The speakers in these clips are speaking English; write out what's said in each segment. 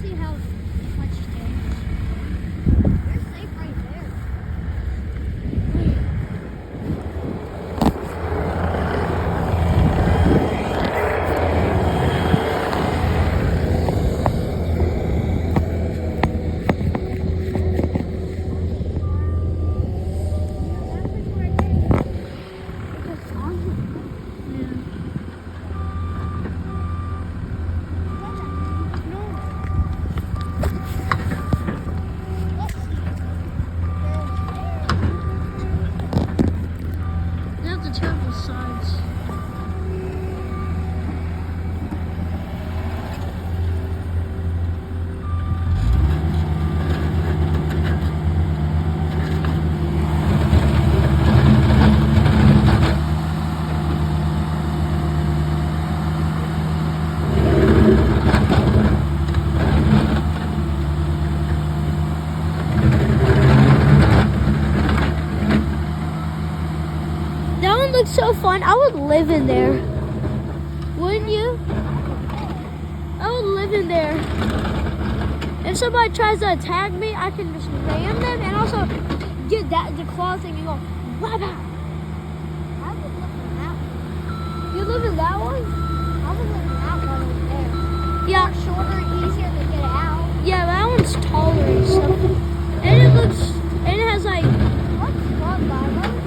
see how much changed. You're safe right there. Looks so fun. I would live in there. Wouldn't you? I would live in there. If somebody tries to attack me, I can just ram them and also get the claw thing and go, wow. I would live in that one. You live in that one? I would live in that one over there. Yeah. More shorter, easier to get out. Yeah, that one's taller and stuff. And it looks, and it has like, what's fun, but I love it.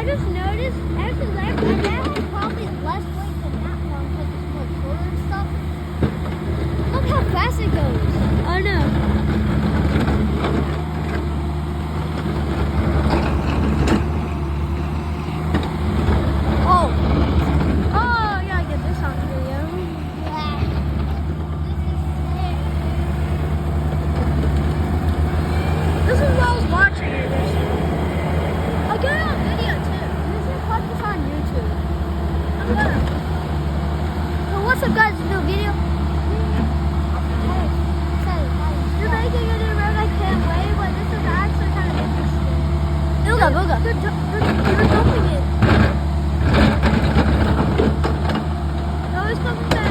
Just noticed after that one's probably less weight than that one because it's more shorter and stuff. Look how fast it goes. I know. Oh, I gotta get this on video. Yeah. This is sick. This is what I was watching. I got it on video too. Put this on YouTube. I'm gonna. So what's up, guys? New video. You're making a new road. I can't wait, but this is actually kind of interesting. Booga, booga. You're jumping it. No, it's coming back.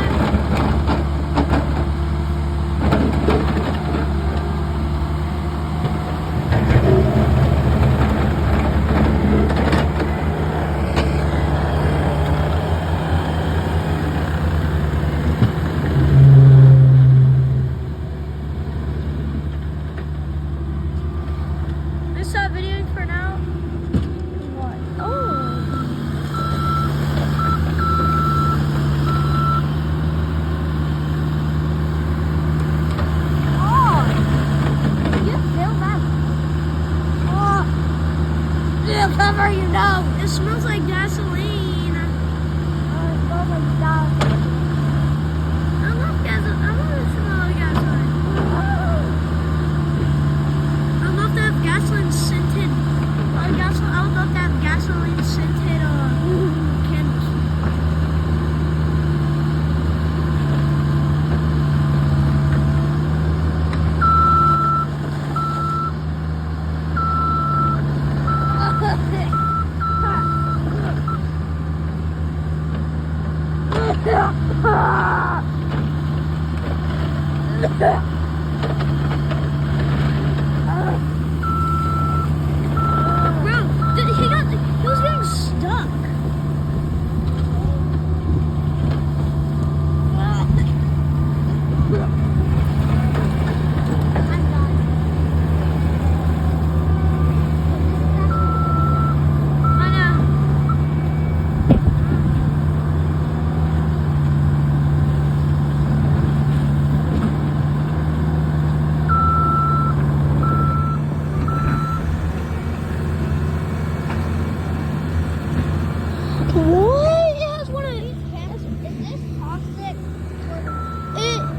Stop videoing for now. What? Oh. You feel that? Oh. It'll cover your nose. It smells like gasoline. Oh, it smells like gasoline. I love gasoline. I love the smell of gasoline. I love that gasoline scented. I would love that gasoline scented candles. He was getting stuck.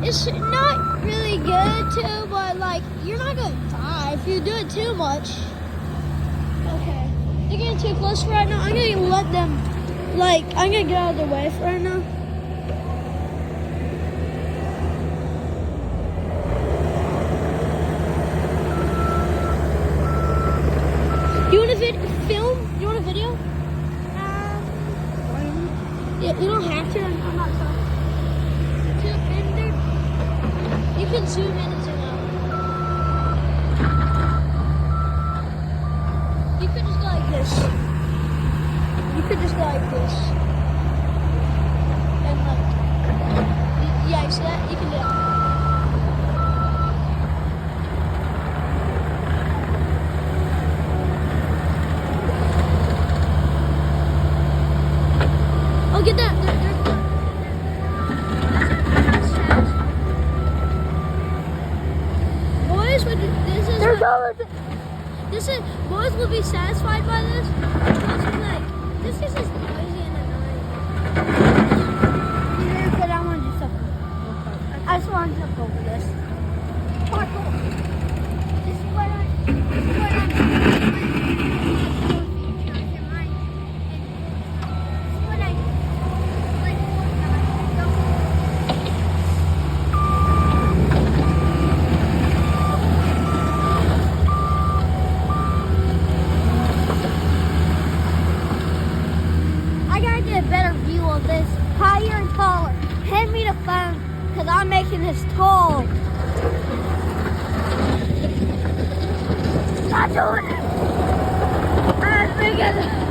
It's not really good too, but like you're not gonna die if you do it too much. Okay, they're getting too close for right now. I'm gonna let them, I'm gonna get out of their way for right now. You want to film? You want a video? Yeah, you don't have to. I'm not sorry. can zoom in and zoom out. You could just go like this. You could just go like this. And like, yeah, you see that? You can do that. Oh, get that. Boys, boys will be satisfied by this. This is just noisy and annoying. But I want to do something. I just want to jump over this. Parkour. This is what I gotta get a better view of this, higher and taller. Hand me the phone, because I'm making this tall. Stop doing it! I'm bigger.